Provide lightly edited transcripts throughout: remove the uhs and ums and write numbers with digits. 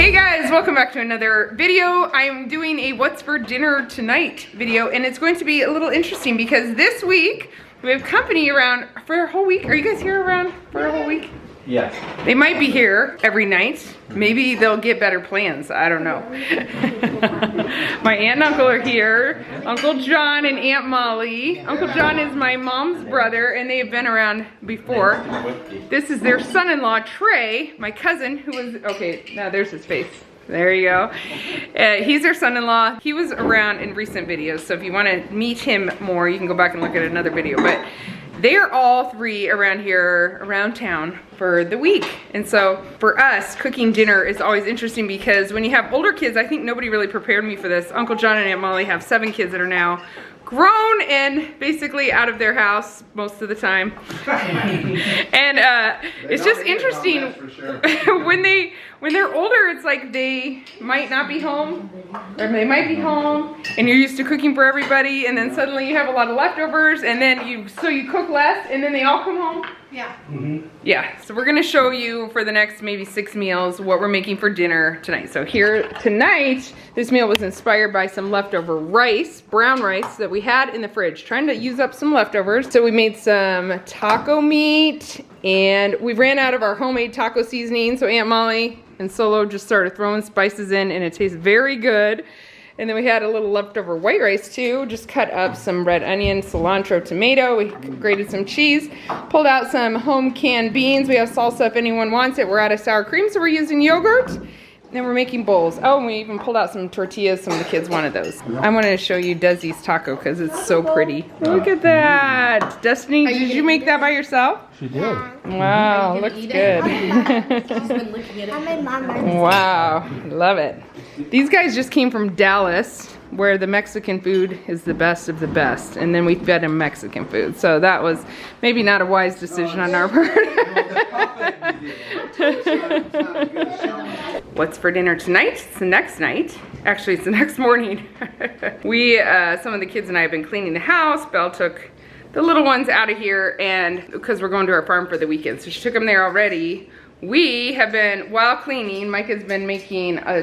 Hey guys, welcome back to another video. I'm doing a what's for dinner tonight video, and it's going to be a little interesting because this week we have company around for a whole week. Are you guys here around for a whole week? Yes. They might be here every night. Maybe they'll get better plans. I don't know. My aunt and uncle are here. Uncle John and Aunt Molly. Uncle John is my mom's brother, and they have been around before. This is their son-in-law, Trey, my cousin, who was, okay, now there's his face. There you go. He's their son-in-law. He was around in recent videos, so if you want to meet him more, you can go back and look at another video. But they're all three around here, around town for the week. And so for us, cooking dinner is always interesting because when you have older kids, I think nobody really prepared me for this. Uncle John and Aunt Molly have 7 kids that are now grown and basically out of their house most of the time. And it's just interesting when they're older, it's like they might not be home, or they might be home, and you're used to cooking for everybody, and then suddenly you have a lot of leftovers, and then you cook less, and then they all come home. Yeah. Yeah, so we're gonna show you for the next maybe 6 meals what we're making for dinner tonight. So here tonight, this meal was inspired by some leftover rice, brown rice that we had in the fridge, trying to use up some leftovers. So we made some taco meat, and we ran out of our homemade taco seasoning, so Aunt Molly and Solo just started throwing spices in, and it tastes very good. And then we had a little leftover white rice too. Just cut up some red onion, cilantro, tomato. We grated some cheese, pulled out some home canned beans. We have salsa if anyone wants it. We're out of sour cream, so we're using yogurt. And then we're making bowls. Oh, and we even pulled out some tortillas. Some of the kids wanted those. I wanted to show you Desi's taco because it's so pretty. Look at that. Destiny, did you make that by yourself? She did. Wow, looks good. Wow, love it. These guys just came from Dallas, where the Mexican food is the best of the best, and then we fed them Mexican food. So that was maybe not a wise decision on our part. What's for dinner tonight? It's the next night. Actually, it's the next morning. Some of the kids and I have been cleaning the house. Belle took the little ones out of here, and because we're going to our farm for the weekend, so she took them there already. We have been, while cleaning, Micah's been making a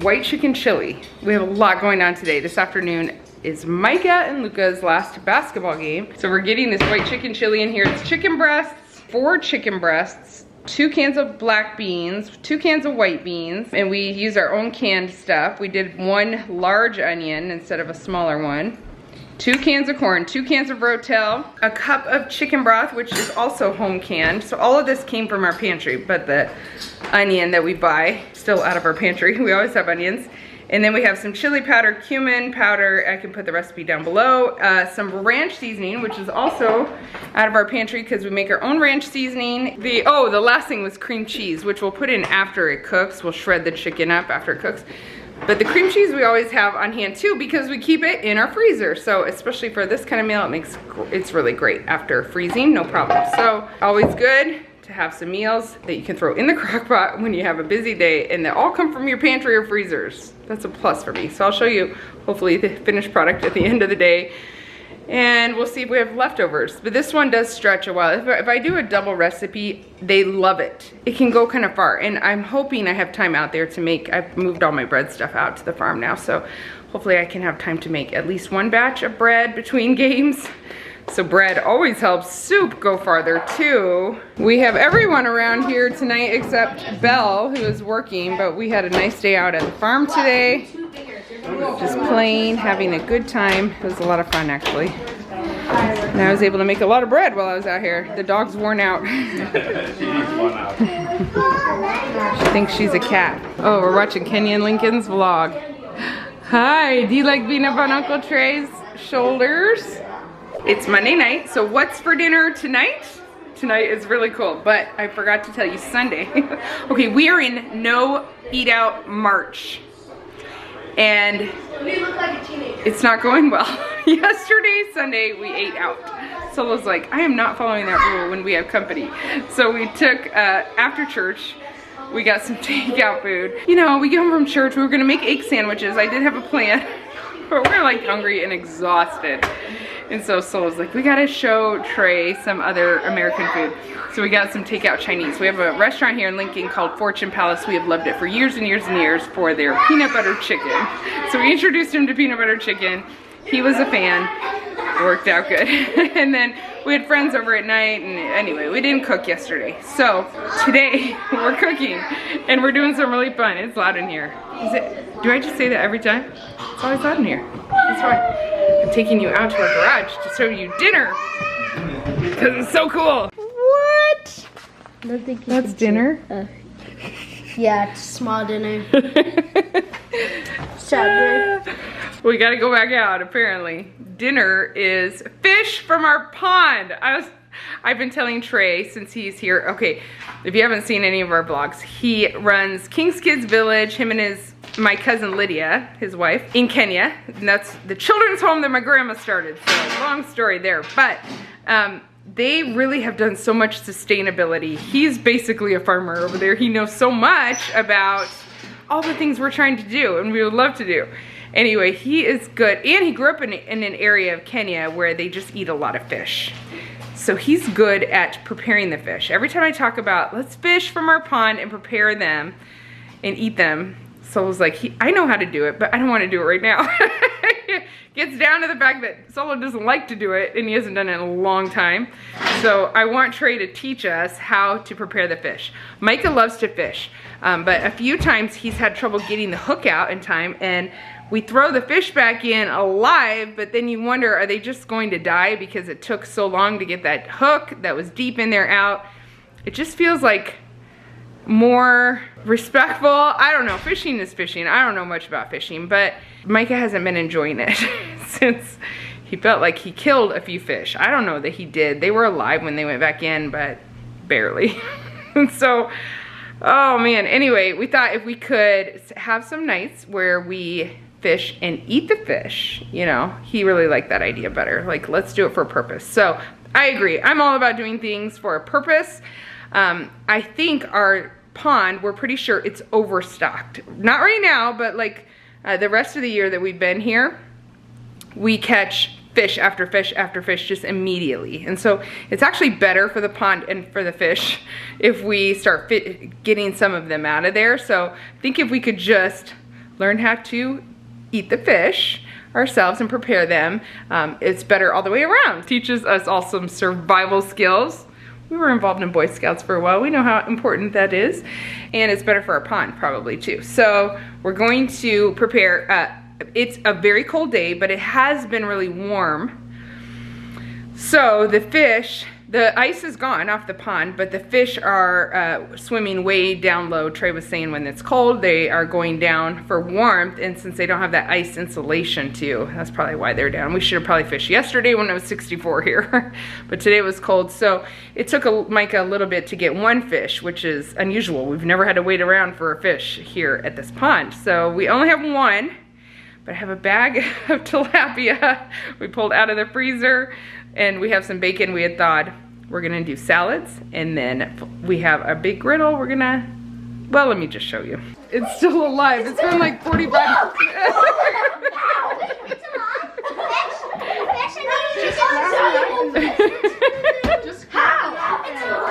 white chicken chili. We have a lot going on today. This afternoon is Micah and Luka's last basketball game. So we're getting this white chicken chili in here. It's chicken breasts, 4 chicken breasts, 2 cans of black beans, 2 cans of white beans, and we use our own canned stuff. We did 1 large onion instead of a smaller one. 2 cans of corn, 2 cans of rotelle, a cup of chicken broth, which is also home canned. So all of this came from our pantry, but the onion that we buy, still out of our pantry. We always have onions. And then we have some chili powder, cumin powder. I can put the recipe down below. Some ranch seasoning, which is also out of our pantry because we make our own ranch seasoning. The last thing was cream cheese, which we'll put in after it cooks. We'll shred the chicken up after it cooks. But the cream cheese we always have on hand too because we keep it in our freezer. So especially for this kind of meal, it's really great after freezing, no problem. So always good to have some meals that you can throw in the crock pot when you have a busy day, and they all come from your pantry or freezers. That's a plus for me. So I'll show you hopefully the finished product at the end of the day, and we'll see if we have leftovers. But this one does stretch a while. If I do a double recipe, they love it. It can go kind of far, and I'm hoping I have time out there to make. I've moved all my bread stuff out to the farm now, so hopefully I can have time to make at least 1 batch of bread between games. So bread always helps. Soup go farther too. We have everyone around here tonight except Belle, who is working, but we had a nice day out at the farm today. Just playing, having a good time. It was a lot of fun actually. And I was able to make a lot of bread while I was out here. The dog's worn out. She thinks she's a cat. Oh, we're watching Kenny and Lincoln's vlog. Hi, do you like being up on Uncle Trey's shoulders? It's Monday night, so what's for dinner tonight? Tonight is really cool, but I forgot to tell you Sunday. Okay, we are in no eat out March. And it's not going well. Yesterday, Sunday, we ate out. Solo's like, I am not following that rule when we have company. So we took, after church, we got some takeout food. You know, we get home from church, we were gonna make egg sandwiches. I did have a plan, but we're like hungry and exhausted. And so Sol was like, we gotta show Trey some other American food. So we got some takeout Chinese. We have a restaurant here in Lincoln called Fortune Palace. We have loved it for years and years and years for their peanut butter chicken. So we introduced him to peanut butter chicken. He was a fan. It worked out good. And then we had friends over at night, and anyway, we didn't cook yesterday. So today we're cooking and we're doing some really fun. It's loud in here. Is it? Do I just say that every time? It's always loud in here. That's why I'm taking you out to our garage to show you dinner because it's so cool. What? That's dinner? Yeah, it's small dinner. We gotta go back out, apparently. Dinner is fish from our pond. I've been telling Trey since he's here. Okay, if you haven't seen any of our vlogs, he runs King's Kids Village, him and my cousin Lydia, his wife, in Kenya. And that's the children's home that my grandma started. So long story there. But they really have done so much sustainability. He's basically a farmer over there. He knows so much about all the things we're trying to do and we would love to do. Anyway, he is good. And he grew up in an area of Kenya where they just eat a lot of fish. So he's good at preparing the fish. Every time I talk about, let's fish from our pond and prepare them and eat them, Solo's like, I know how to do it, but I don't want to do it right now. Gets down to the fact that Solo doesn't like to do it and he hasn't done it in a long time. So I want Trey to teach us how to prepare the fish. Micah loves to fish, but a few times he's had trouble getting the hook out in time, and we throw the fish back in alive, but then you wonder, are they just going to die because it took so long to get that hook that was deep in there out? It just feels like more respectful. I don't know, fishing is fishing. I don't know much about fishing, but Micah hasn't been enjoying it since he felt like he killed a few fish. I don't know that he did. They were alive when they went back in, but barely. And so, oh man, anyway, we thought if we could have some nights where we fish and eat the fish, you know, he really liked that idea better. Like, let's do it for a purpose. So I agree. I'm all about doing things for a purpose. I think our pond, we're pretty sure it's overstocked. Not right now, but like the rest of the year that we've been here, we catch fish after fish after fish just immediately. And so it's actually better for the pond and for the fish if we start getting some of them out of there. So I think if we could just learn how to eat the fish ourselves and prepare them, it's better all the way around. Teaches us all some survival skills. We were involved in Boy Scouts for a while. We know how important that is. And it's better for our pond probably too. So we're going to prepare, it's a very cold day, but it has been really warm. So the fish, the ice is gone off the pond, but the fish are swimming way down low. Trey was saying when it's cold, they are going down for warmth, and since they don't have that ice insulation too, that's probably why they're down. We should have probably fished yesterday when it was 64 here, but today it was cold. So it took Micah a little bit to get one fish, which is unusual. We've never had to wait around for a fish here at this pond. So we only have one, but I have a bag of tilapia we pulled out of the freezer, and we have some bacon we had thawed. We're gonna do salads, and then we have a big griddle. We're gonna, well, let me just show you. It's still alive. It's been like 45.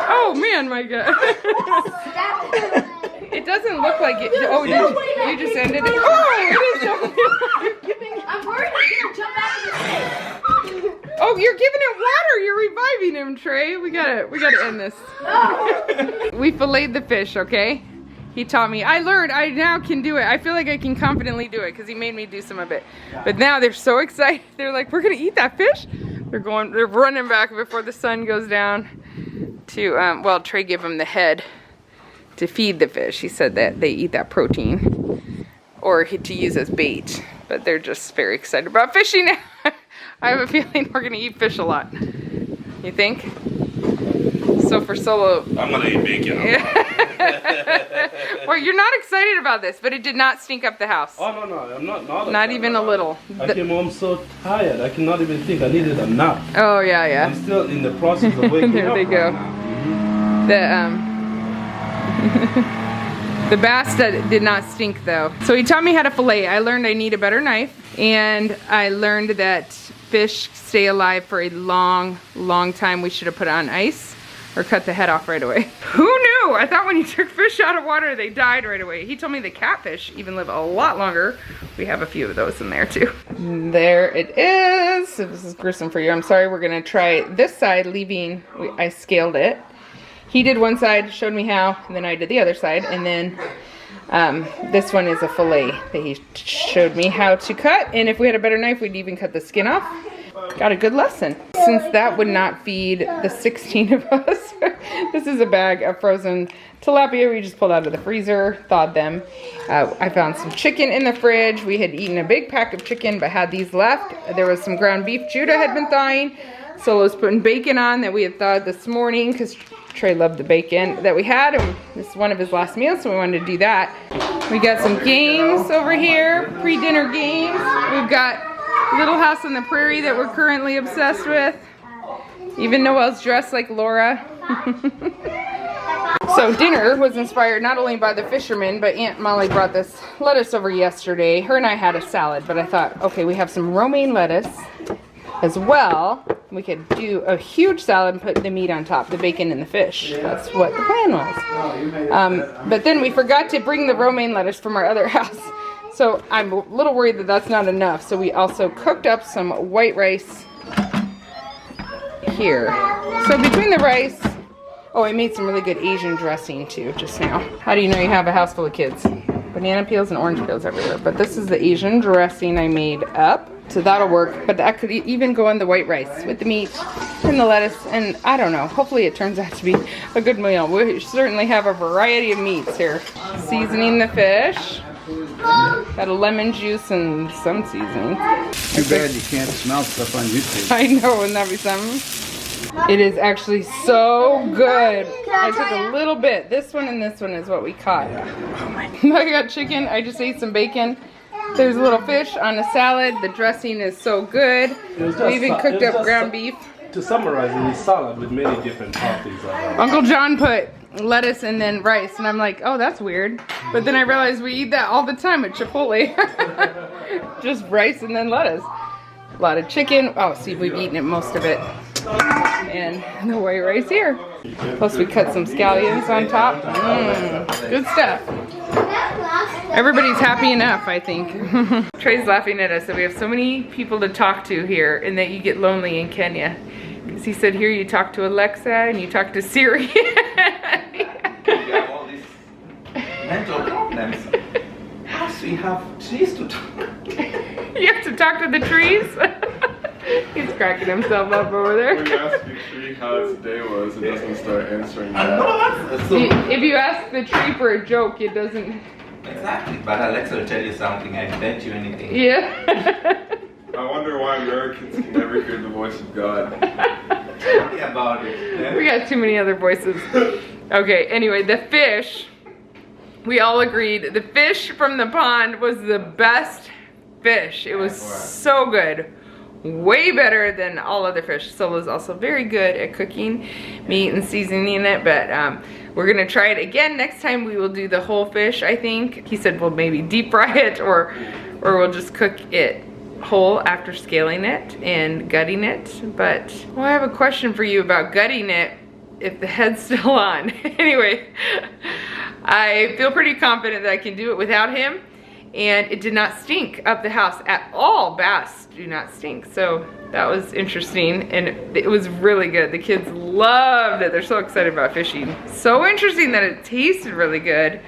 Oh man, Micah. It doesn't look like it. Oh, you just ended it. Oh, it is so. I'm worried he's gonna jump out of the thing. Oh, you're giving it water. You're reviving him, Trey. We gotta end this. We filleted the fish, okay? He taught me. I learned. I now can do it. I feel like I can confidently do it because he made me do some of it. But now they're so excited. They're like, we're gonna eat that fish. They're running back before the sun goes down to, well, Trey gave them the head to feed the fish. He said that they eat that protein or to use as bait. But they're just very excited about fishing now. I have a feeling we're gonna eat fish a lot. You think? So for Solo, I'm gonna eat bacon. Well, you're not excited about this, but it did not stink up the house. Oh no, I'm not. Not even a little. I came home so tired. I cannot even think. I needed a nap. Oh yeah. I'm still in the process of waking there up. There they go. The bass did not stink though. So he taught me how to fillet. I learned I need a better knife, and I learned that fish stay alive for a long, long time, we should have put it on ice or cut the head off right away. Who knew? I thought when you took fish out of water, they died right away. He told me the catfish even live a lot longer. We have a few of those in there too. There it is. This is gruesome for you. I'm sorry, we're gonna try this side, I scaled it. He did one side, showed me how, and then I did the other side, and then this one is a fillet that he showed me how to cut, and if we had a better knife, we'd even cut the skin off. Got a good lesson. Since that would not feed the 16 of us, this is a bag of frozen tilapia we just pulled out of the freezer, thawed them. I found some chicken in the fridge. We had eaten a big pack of chicken, but had these left. There was some ground beef Judah had been thawing. Solo's putting bacon on that we had thawed this morning because Trey loved the bacon that we had, and this is one of his last meals, so we wanted to do that. We got some games over here, pre-dinner games. We've got Little House on the Prairie that we're currently obsessed with. Even Noelle's dressed like Laura. So dinner was inspired not only by the fishermen, but Aunt Molly brought this lettuce over yesterday. Her and I had a salad, but I thought, okay, we have some romaine lettuce as well. We could do a huge salad and put the meat on top, the bacon and the fish. That's what the plan was. But then we forgot to bring the romaine lettuce from our other house. So I'm a little worried that that's not enough. So we also cooked up some white rice here. So between the rice, oh, I made some really good Asian dressing too just now. How do you know you have a house full of kids? Banana peels and orange peels everywhere. But this is the Asian dressing I made up. So that'll work. But that could even go on the white rice with the meat and the lettuce. And I don't know. Hopefully it turns out to be a good meal. We certainly have a variety of meats here. Seasoning the fish. Got a lemon juice and some seasoning. Too bad you can't smell stuff on YouTube. I know, wouldn't that be something? It is actually so good. I took a little bit. This one and this one is what we caught. I got chicken. I just ate some bacon. There's a little fish on a salad. The dressing is so good. We even cooked up ground beef. To summarize, it is salad with many different toppings. Uncle John put lettuce and then rice, and I'm like, oh, that's weird. But then I realized we eat that all the time at Chipotle. Just rice and then lettuce. A lot of chicken. Oh, see, we've eaten it, most of it. And the white rice here. Plus we cut some scallions on top. Good stuff. Everybody's happy enough, I think. Trey's laughing at us that we have so many people to talk to here and that you get lonely in Kenya. Because he said here you talk to Alexa and you talk to Siri. You have all these mental problems. Plus we have trees to talk. You have to talk to the trees? He's cracking himself up over there. When you ask the tree how its day was, it doesn't start answering that. If you ask the tree for a joke, it doesn't. Exactly, but Alexa will tell you something. I bet you anything. Yeah. I wonder why Americans can never hear the voice of God. Tell me about it. Yeah? We got too many other voices. Okay, anyway, the fish, we all agreed the fish from the pond was the best fish. It was so good. Way better than all other fish. Solo's also very good at cooking meat and seasoning it, but we're gonna try it again. Next time we will do the whole fish, I think. He said we'll maybe deep fry it or we'll just cook it whole after scaling it and gutting it. But, well, I have a question for you about gutting it if the head's still on. Anyway, I feel pretty confident that I can do it without him. And it did not stink up the house at all. Bass do not stink. So that was interesting and it was really good. The kids loved it. They're so excited about fishing. So interesting that it tasted really good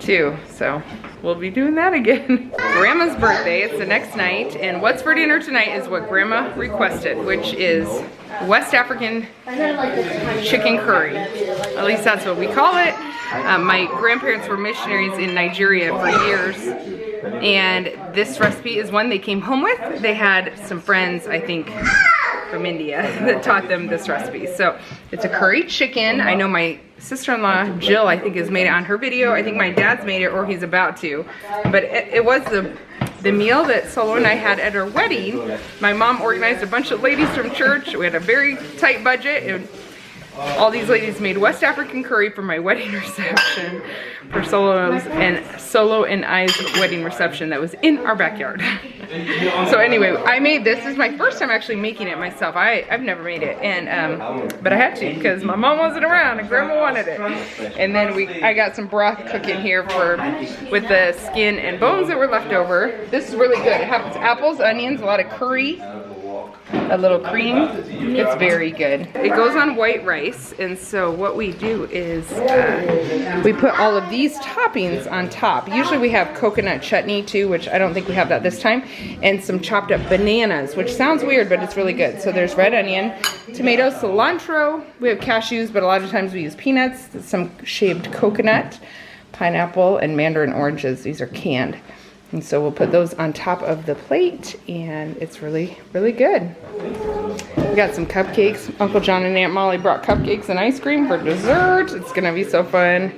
too. So we'll be doing that again. Grandma's birthday, it's the next night. And what's for dinner tonight is what Grandma requested, which is West African chicken curry. At least that's what we call it. My grandparents were missionaries in Nigeria for years, and this recipe is one they came home with. They had some friends, I think, from India that taught them this recipe. So it's a curry chicken. I know my sister-in-law, Jill, I think has made it on her video. I think my dad's made it or he's about to. But it was the meal that Solo and I had at our wedding. My mom organized a bunch of ladies from church. We had a very tight budget. And all these ladies made West African curry for my wedding reception, for Solo and I's wedding reception that was in our backyard. So anyway, I made this. This is my first time actually making it myself. I've never made it, and but I had to because my mom wasn't around and Grandma wanted it. And then I got some broth cooking here with the skin and bones that were left over. This is really good. It has apples, onions, a lot of curry, a little cream. It's very good. It goes on white rice, and so what we do is we put all of these toppings on top. Usually we have coconut chutney too, which I don't think we have that this time, and some chopped up bananas, which sounds weird, but it's really good. So there's red onion, tomatoes, cilantro. We have cashews, but a lot of times we use peanuts, some shaved coconut, pineapple, and mandarin oranges. These are canned. And so we'll put those on top of the plate, and it's really, really good. We got some cupcakes. Uncle John and Aunt Molly brought cupcakes and ice cream for dessert. It's gonna be so fun.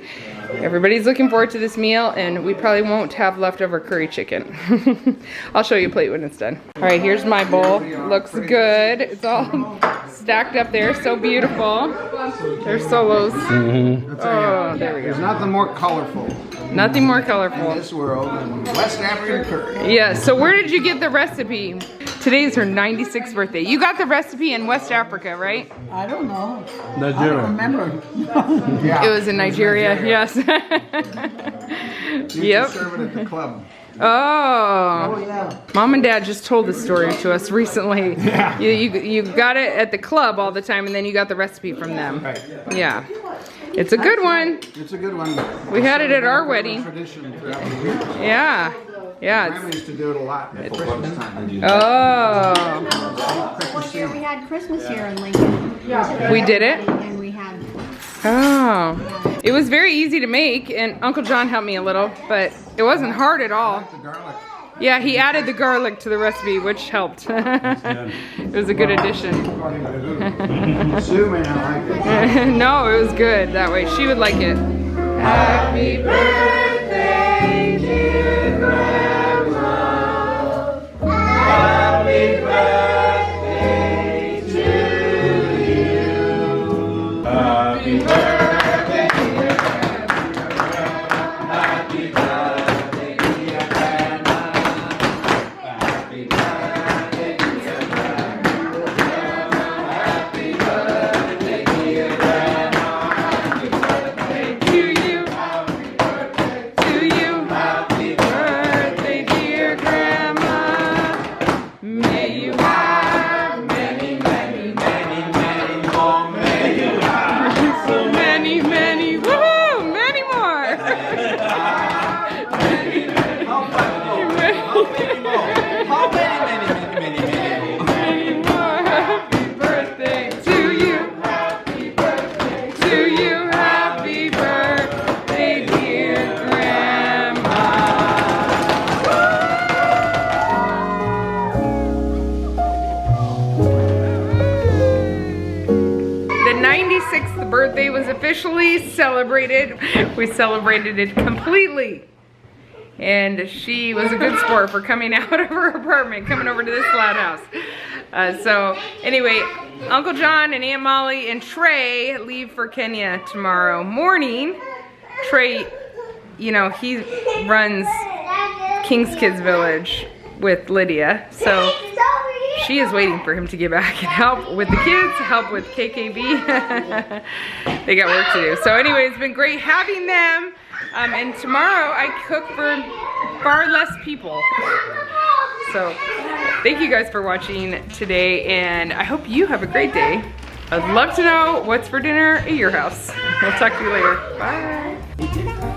Everybody's looking forward to this meal, and we probably won't have leftover curry chicken. I'll show you a plate when it's done. All right, here's my bowl. Looks good. It's all stacked up there, so beautiful. There's Solos. Oh, there we go. There's nothing more colorful Nothing more colorful in this world than West African curry. Yeah, so where did you get the recipe? Today is her 96th birthday. You got the recipe in West Africa, right? I don't know. Nigeria. I don't remember. Yeah. It was in Nigeria, yes. You Yep. serve it at the club. Oh, Yeah. Mom and Dad just told this story to us recently. Yeah. You got it at the club all the time, and then you got the recipe from them. Right. Yeah, it's a good one. It's a good one. We had it at our wedding. Tradition throughout the year. Yeah, yeah. Grandma used to do it a lot at Christmas time. Oh, One year we had Christmas here in Lincoln. we did it. And we had Oh, it was very easy to make, and Uncle John helped me a little, but it wasn't hard at all. The garlic. Yeah, he added the garlic to the recipe, which helped. It was a good addition. Sue may not like it. No, it was good that way. She would like it. Happy birthday, dear Grandma. Happy birthday to you. Happy birthday, dear Grandma. Happy birthday, dear Grandma. Happy birthday, dear Grandma. Happy birthday, dear Grandma. Happy birthday to you. Happy birthday to you. Happy birthday, dear Grandma. May you have many, many, many, many more. May you have so many, many, woohoo, many more. Many more. Happy birthday to you. Happy birthday to you. Happy birthday, dear Grandma. The 96th birthday was officially celebrated. We celebrated it completely. And she was a good sport for coming out of her apartment, coming over to this loud house. So anyway, Uncle John and Aunt Molly and Trey leave for Kenya tomorrow morning. Trey, you know, he runs King's Kids Village with Lydia. So she is waiting for him to get back and help with the kids, help with KKB. They got work to do. So anyway, it's been great having them. And tomorrow I cook for far less people. So thank you guys for watching today, and I hope you have a great day. I'd love to know what's for dinner at your house. We'll talk to you later. Bye.